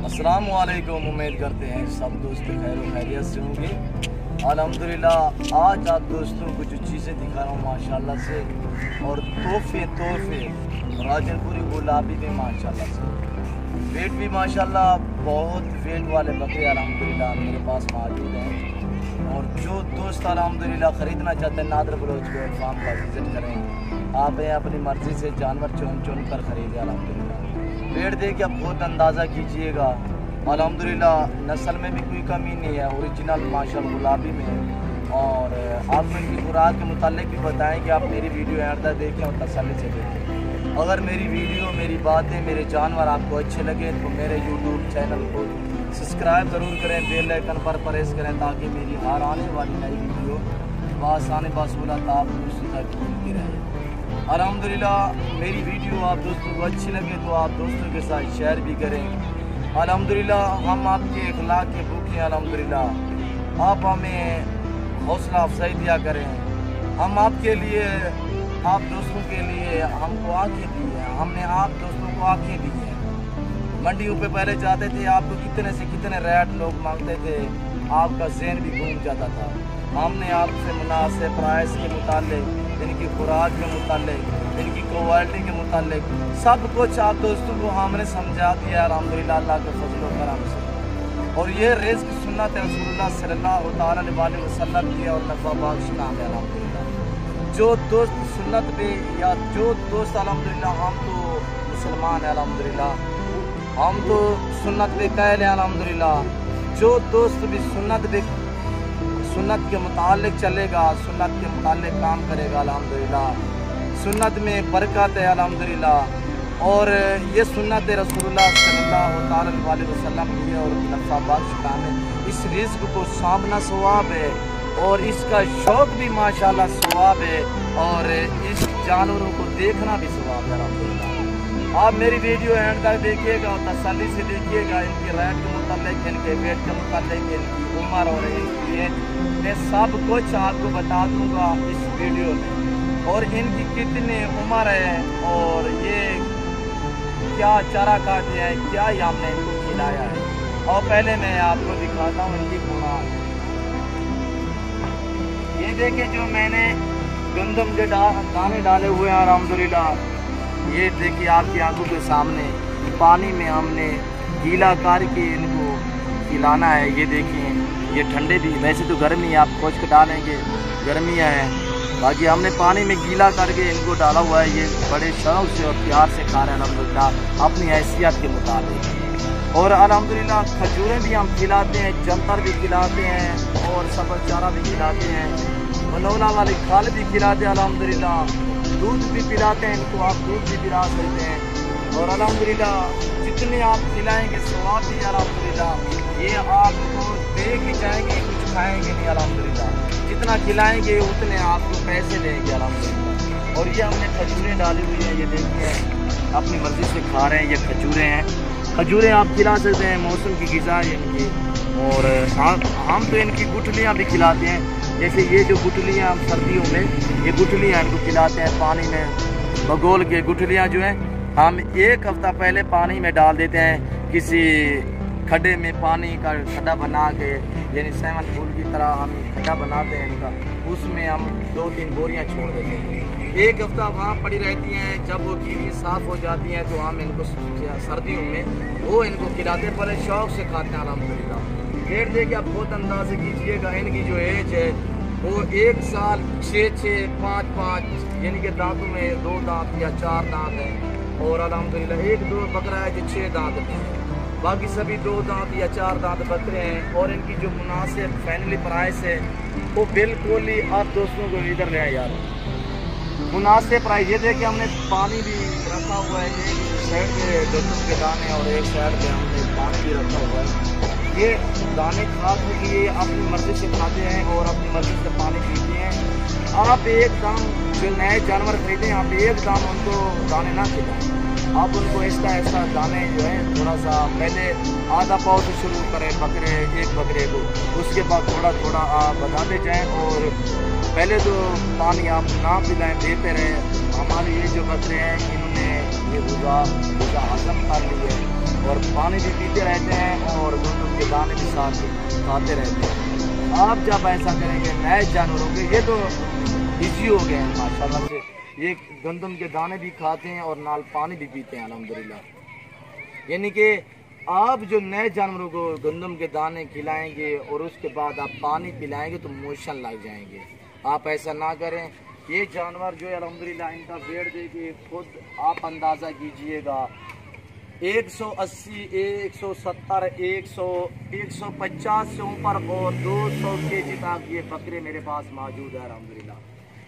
अस्सलामुअलैकुम। उम्मीद करते हैं सब दोस्त खैर खैरियत से होंगे। अल्हम्दुलिल्लाह आज आप दोस्तों को जो चीज़ें दिखा रहा हूँ माशाल्लाह से, और तोहफे राजनपुरी गुलाबी में माशाल्लाह से वेट भी माशाल्लाह बहुत वेट वाले बकरे अल्हम्दुलिल्लाह मेरे पास मौजूद हैं। और जो दोस्त अल्हम्दुलिल्लाह ख़रीदना चाहते हैं नादर बलोच को फार्म का विज़िट करें। आप अपनी मर्ज़ी से जानवर चुन चुन कर ख़रीदें। अल्हम्दुलिल्लाह पेड़ दे के आप बहुत अंदाज़ा कीजिएगा। अल्हम्दुलिल्लाह नस्ल में भी कोई कमी नहीं है, ओरिजिनल माशाल्लाह गुलाबी में। और आप इनकी खुराक के मुतालिक भी बताएं कि आप मेरी वीडियो एंड तक देखें और तसल्ली से देखें। अगर मेरी वीडियो, मेरी बातें, मेरे जानवर आपको अच्छे लगे तो मेरे यूट्यूब चैनल को सब्सक्राइब ज़रूर करें, बेल आइकन पर प्रेस करें ताकि मेरी हर आने वाली नई वीडियो बासाने बासूलत आप दोस्तों तक पहुँचती रहे। अल्हम्दुलिल्लाह मेरी वीडियो आप दोस्तों को अच्छी लगे तो आप दोस्तों के साथ शेयर भी करें। अल्हम्दुलिल्लाह हम आपके अखलाक के भूखे हैं। अल्हम्दुलिल्लाह आप हमें हौसला अफजाई दिया करें। हम आपके लिए, आप दोस्तों के लिए हमको आँखें दी हैं, हमने आप दोस्तों को आँखें दी हैं। मंडियों पे पहले जाते थे, आपको कितने से कितने रेट लोग मांगते थे, आपका ज़हन भी घूम जाता था। हमने आपसे मुनासिब प्राइस के मुतालिक, इनकी खुराक के मुतालिक, इनकी क्वालिटी के मुतालिक सब कुछ आप दोस्तों को हमने समझा दिया अल्हम्दुलिल्लाह अल्लाह के फजल व करम से। और ये रिज़्क़ सुन्नत रसूलुल्लाह सल्लल्लाहु अलैहि वसल्लम की और नफ़ा बख्श काम है अल्हम्दुलिल्लाह। जो दोस्त सुन्नत पे या जो दोस्त अल्हम्दुलिल्लाह हम तो मुसलमान हैं अल्हम्दुलिल्लाह, हम तो सुन्नत पे कायल हैं अल्हम्दुलिल्लाह। जो दोस्त भी सुन्नत के मुतालिक चलेगा, सुन्नत के मुतालिक काम करेगा अल्हम्दुलिल्लाह, सुन्नत में बरकत है अल्हम्दुलिल्लाह। और ये सुन्नत रसूलुल्लाह सल्लल्लाहु अलैहि वसल्लम की और नफ़ा बख्श काम है। इस रिज़्क़ को सामना सवाब है और इसका शौक़ भी माशाल्लाह सवाब है, और इस जानवरों को देखना भी सवाब है अल्हम्दुलिल्लाह। आप मेरी वीडियो एंड तक देखिएगा और तसल्ली से देखिएगा। इनकी रेट के मुतालिक, इनके वेट के मुतालिक, इनकी उम्र और इनकी एज, मैं सब कुछ आपको बता दूंगा इस वीडियो में। और इनकी कितनी उम्र है और ये क्या चारा खाते हैं, क्या हमने इनको खिलाया है। और पहले मैं आपको दिखाता हूँ इनकी खुराक। ये देखिए जो मैंने गंदम के दाने डाले हुए हैं अल्हम्दुलिल्लाह। ये देखिए आपकी आंखों के सामने पानी में हमने गीला करके इनको खिलाना है। ये देखिए ये ठंडे भी, वैसे तो गर्मी है, आप खोज के डालेंगे गर्मियाँ हैं, बाकी हमने पानी में गीला करके इनको डाला हुआ है। ये बड़े शौक़ से और प्यार से खा रहे हैं अल्हम्दुलिल्लाह अपनी हैसियत के मुताबिक। और अल्हम्दुलिल्लाह खजूरें भी हम खिलाते हैं, जंतर भी खिलाते हैं और सब्ज़ चारा भी खिलाते हैं, मनौला वाली खाल भी खिलाते हैं अल्हम्दुलिल्लाह। दूध भी पिलाते हैं इनको, आप दूध भी पिला सकते हैं। और अल्हम्दुलिल्लाह जितने आप खिलाएँगे सवाब भी अल्हम्दुलिल्लाह। ये आपको दे के जाएंगे, कुछ खाएंगे नहीं अल्हम्दुलिल्लाह। जितना खिलाएंगे उतने आपको पैसे देंगे अल्हम्दुलिल्लाह। और ये हमने खजूरें डाली हुई हैं, ये देखिए अपनी मर्ज़ी से खा रहे हैं। ये खजूरें हैं, खजूरें आप खिला सकते हैं, मौसम की ग़िज़ा है इनकी। और हम तो इनकी गुठलियाँ भी खिलाते हैं। जैसे ये जो गुठलियाँ हम सर्दियों में ये गुठलियाँ इनको खिलाते हैं पानी में बगोल के। गुठलियाँ जो हैं हम एक हफ़्ता पहले पानी में डाल देते हैं, किसी खड्डे में पानी का खड्डा बना के, यानी सेवन फूल की तरह हम खड्डा बनाते हैं इनका, उसमें हम 2-3 बोरियां छोड़ देते हैं। एक हफ्ता वहाँ पड़ी रहती हैं, जब वो कीड़ी साफ़ हो जाती हैं तो हम इनको सर्दियों में वो इनको खिलाते हैं, बड़े शौक़ से खाते हैं अल्हम्दुलिल्लाह। पेड़ देखिए आप बहुत अंदाज़े कीजिएगा। इनकी जो एज है वो 1 साल 6-6, 5-5 यानी कि दांतों में 2 दांत या 4 दांत हैं। और अल्हम्दुलिल्लाह 1-2 बकरा है जो 6 दांत हैं, बाकी सभी 2 दांत या 4 दांत बकरे हैं। और इनकी जो मुनासिब फाइनली प्राइस है वो बिल्कुल ही आप दोस्तों को इधर ले आए यार, मुनासिब प्राइस। ये देखिए हमने पानी भी रखा हुआ है, एक साइड पे गंदम के दाने और एक साइड पे हमने पानी भी रखा हुआ है। ये दाने खाने के लिए अपनी मर्ज़ी से खाते हैं और अपनी मर्ज़ी से पानी पीते हैं। आप एक दाम जो नए जानवर खरीदें, आप एक दाम उनको दाने ना खिलाएं। आप उनको ऐसा दाने जो है थोड़ा सा पहले आधा पाव से शुरू करें बकरे, एक बकरे को, उसके बाद थोड़ा थोड़ा आप बढ़ाते जाएं। और पहले तो पानी आप ना पिलाएं, देते रहें। हमारे ये जो बकरे हैं इन्होंने ये गुज़ा हज़म कर ली है। और पानी भी पीते रहते हैं और गंदम के दाने भी साथ खाते रहते हैं। आप जब ऐसा करेंगे नए जानवरों के, ये तो इजी हो गए हैं माशाल्लाह से, ये गंदम के दाने भी खाते हैं और नाल पानी भी पीते हैं अल्हम्दुलिल्लाह। यानी कि आप जो नए जानवरों को गंदम के दाने खिलाएंगे और उसके बाद आप पानी पिलाएंगे तो मोशन लग जाएंगे। आप ऐसा ना करें। ये जानवर जो है अल्हम्दुलिल्लाह इनका वेट देखिए, खुद आप अंदाज़ा कीजिएगा 180, 170, 100, 150 से ऊपर और 200 kg तक ये बकरे मेरे पास मौजूद है अल्हम्दुलिल्लाह।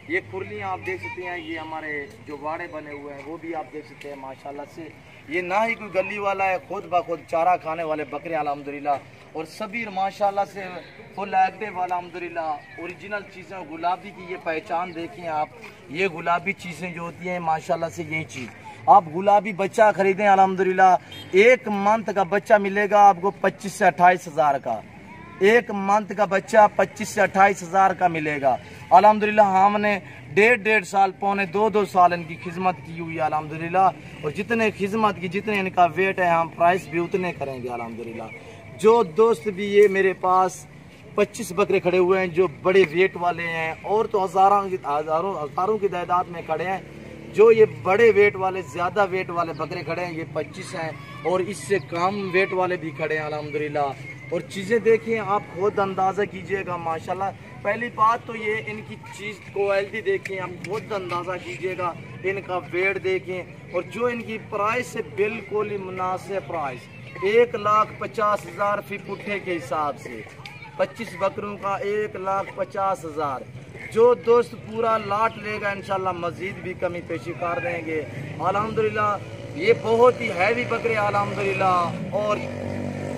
ये खुरलियाँ आप देख सकते हैं, ये हमारे जो बाड़े बने हुए हैं वो भी आप देख सकते हैं माशाल्लाह से। ये ना ही कोई गली वाला है, खुद ब खुद चारा खाने वाले बकरे अल्हम्दुलिल्लाह। और सभी माशाल्लाह से फुल एक्टिव अल्हम्दुलिल्लाह। ओरिजिनल चीज़ें गुलाबी की ये पहचान देखिए आप, ये गुलाबी चीज़ें जो होती हैं माशाल्लाह से, यही चीज़ आप गुलाबी बच्चा खरीदें अल्हम्दुलिल्लाह, एक मंथ का बच्चा मिलेगा आपको 25 से 28 हज़ार का। एक मंथ का बच्चा 25 से 28 हज़ार का मिलेगा अल्हम्दुलिल्लाह। हमने 1.5 साल पौने 2 साल इनकी खिदमत की हुई है अल्हम्दुलिल्लाह। और जितने खिदमत की, जितने इनका वेट है, हम प्राइस भी उतने करेंगे अल्हम्दुलिल्लाह। जो दोस्त भी ये मेरे पास 25 बकरे खड़े हुए हैं जो बड़े वेट वाले हैं, और तो हज़ारों की तादाद में खड़े हैं। जो ये बड़े वेट वाले, ज़्यादा वेट वाले बकरे खड़े हैं ये 25 हैं, और इससे कम वेट वाले भी खड़े हैं अल्हम्दुलिल्लाह। और चीज़ें देखिए आप खुद अंदाज़ा कीजिएगा माशाल्लाह। पहली बात तो ये इनकी चीज़ क्वालिटी देखें, आप खुद अंदाज़ा कीजिएगा, इनका वेट देखें। और जो इनकी प्राइस है बिल्कुल ही मुनासिब प्राइस, 1,50,000 फी पुट्ठे के हिसाब से 25 बकरों का 1,50,000। जो दोस्त पूरा लाट लेगा इंशाल्लाह मज़ीद भी कमी पेशी कर देंगे अल्हम्दुलिल्लाह। ये बहुत ही हैवी बकरे अल्हम्दुलिल्लाह, और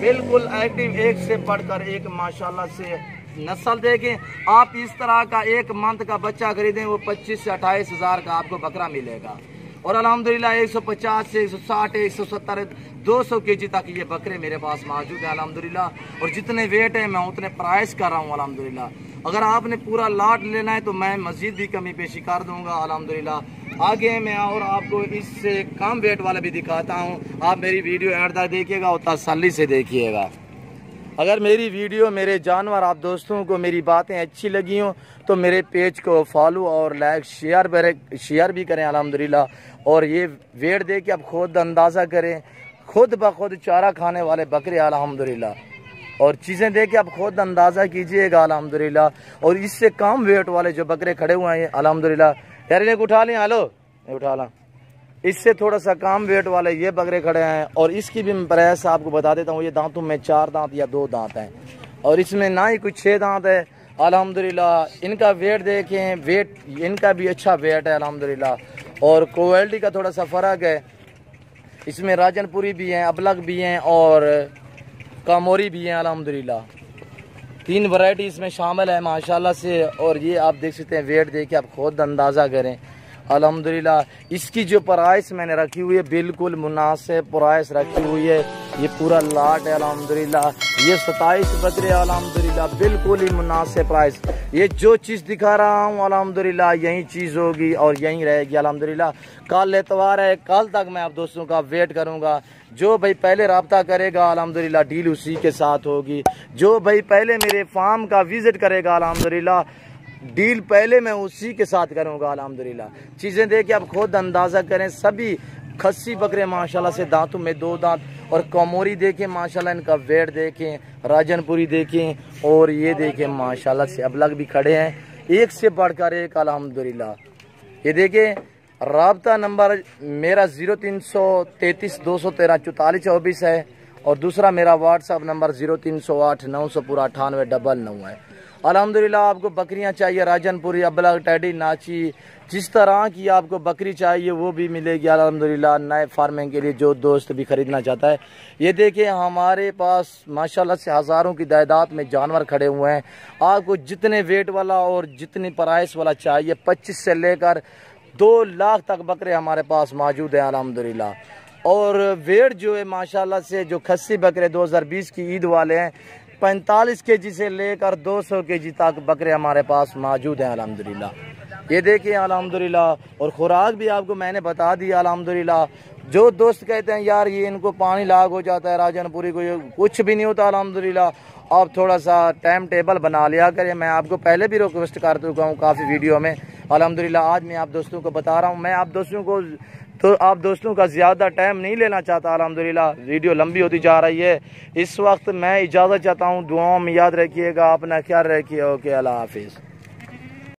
बिल्कुल एक्टिव, एक से बढ़कर एक माशाल्लाह से नस्ल देखें। आप इस तरह का एक मंथ का बच्चा खरीदें, वो 25 से 28 हज़ार का आपको बकरा मिलेगा। और अल्हम्दुलिल्लाह 150 से 160, 170, 200 kg तक ये बकरे मेरे पास मौजूद है अल्हम्दुलिल्लाह। और जितने वेट है मैं उतने प्राइस कर रहा हूँ अल्हम्दुलिल्लाह। अगर आपने पूरा लाट लेना है तो मैं मज़ीद भी कमी पेशी कर दूंगा अल्हम्दुलिल्लाह। आगे मैं और आपको इससे कम वेट वाला भी दिखाता हूँ। आप मेरी वीडियो एंड तक देखिएगा और तसल्ली से देखिएगा। अगर मेरी वीडियो, मेरे जानवर, आप दोस्तों को मेरी बातें अच्छी लगी हों तो मेरे पेज को फॉलो और लाइक शेयर भी करें अल्हम्दुलिल्लाह। और ये वेट दे के आप खुद अंदाज़ा करें, खुद ब खुद चारा खाने वाले बकरे अल्हम्दुलिल्लाह। और चीज़ें दे के आप खुद अंदाज़ा कीजिएगा अल्हम्दुलिल्लाह। और इससे कम वेट वाले जो बकरे खड़े हुए हैं अल्हम्दुलिल्लाह, यार इन्हें उठा लें, हेलो उठा ला, इससे थोड़ा सा कम वेट वाले ये बकरे खड़े हैं। और इसकी भी प्राइस आपको बता देता हूँ, ये दांतों में 4 दांत या 2 दांत हैं, और इसमें ना ही कुछ 6 दांत है अल्हम्दुलिल्लाह। इनका वेट देखें, वेट इनका भी अच्छा वेट है अल्हम्दुलिल्लाह। और क्वालिटी का थोड़ा सा फ़र्क है, इसमें राजनपुरी भी हैं, अबलग भी हैं और कामोरी भी हैं अल्हम्दुलिल्लाह। 3 वैरायटी इसमें शामिल है माशाल्लाह से। और ये आप देख सकते हैं, वेट देके आप खुद अंदाज़ा करें अल्हम्दुलिल्लाह। इसकी जो प्राइस मैंने रखी हुई है बिल्कुल मुनासिब प्राइस रखी हुई है। ये पूरा लाट है अल्हम्दुलिल्लाह, ये 27 बकरे अल्हम्दुलिल्लाह, बिल्कुल ही मुनासिब प्राइस। ये जो चीज़ दिखा रहा हूँ अल्हम्दुलिल्लाह यही चीज़ होगी और यहीं रहेगी अल्हम्दुलिल्लाह। कल एतवार है, कल तक मैं आप दोस्तों का वेट करूँगा। जो भाई पहले रब्ता करेगा अल्हम्दुलिल्लाह डील उसी के साथ होगी। जो भाई पहले मेरे फार्म का विज़िट करेगा अल्हम्दुलिल्लाह डील पहले मैं उसी के साथ करूँगा अल्हम्दुलिल्लाह। चीज़ें देखिए आप खुद अंदाज़ा करें। सभी खस्सी बकरे माशाल्लाह से, दांतों में 2 दांत। और कमोरी देखें माशाल्लाह, इनका वेट देखें, राजनपुरी देखें, और ये देखें माशाल्लाह से अबलग भी खड़े हैं, एक से बढ़कर एक अल्हम्दुलिल्लाह। ये देखें, राब्ता नंबर मेरा 0333 213 4424 है, और दूसरा मेरा व्हाट्सअप नंबर 0308 900 9899 है। अल्हम्दुलिल्लाह आपको बकरियां चाहिए, राजनपुरी, अबलग, टैडी, नाची, जिस तरह की आपको बकरी चाहिए वो भी मिलेगी अल्हम्दुलिल्लाह। नए फार्मिंग के लिए जो दोस्त भी खरीदना चाहता है, ये देखिए हमारे पास माशाल्लाह से हज़ारों की तादाद में जानवर खड़े हुए हैं। आपको जितने वेट वाला और जितनी प्राइस वाला चाहिए, 25 से लेकर 2 लाख तक बकरे हमारे पास मौजूद हैं अल्हम्दुलिल्लाह। और वेट जो है माशाल्लाह से, जो खस्सी बकरे 2020 की ईद वाले हैं, 45 kg से लेकर 200 kg तक बकरे हमारे पास मौजूद हैं अल्हम्दुलिल्लाह। ये देखिए अल्हम्दुलिल्लाह। और खुराक भी आपको मैंने बता दी अल्हम्दुलिल्लाह। जो दोस्त कहते हैं यार ये इनको पानी लाग हो जाता है राजनपुरी को, ये कुछ भी नहीं होता अल्हम्दुलिल्लाह। आप थोड़ा सा टाइम टेबल बना लिया करें। मैं आपको पहले भी रिक्वेस्ट कर चुका हूँ काफ़ी वीडियो में अल्हम्दुलिल्लाह। आज मैं आप दोस्तों को बता रहा हूँ। मैं आप दोस्तों का ज़्यादा टाइम नहीं लेना चाहता अल्हम्दुलिल्लाह, वीडियो लंबी होती जा रही है। इस वक्त मैं इजाज़त चाहता हूँ। दुआओं में याद रखिएगा, अपना ख्याल रखिए। ओके, अल्लाह हाफिज़।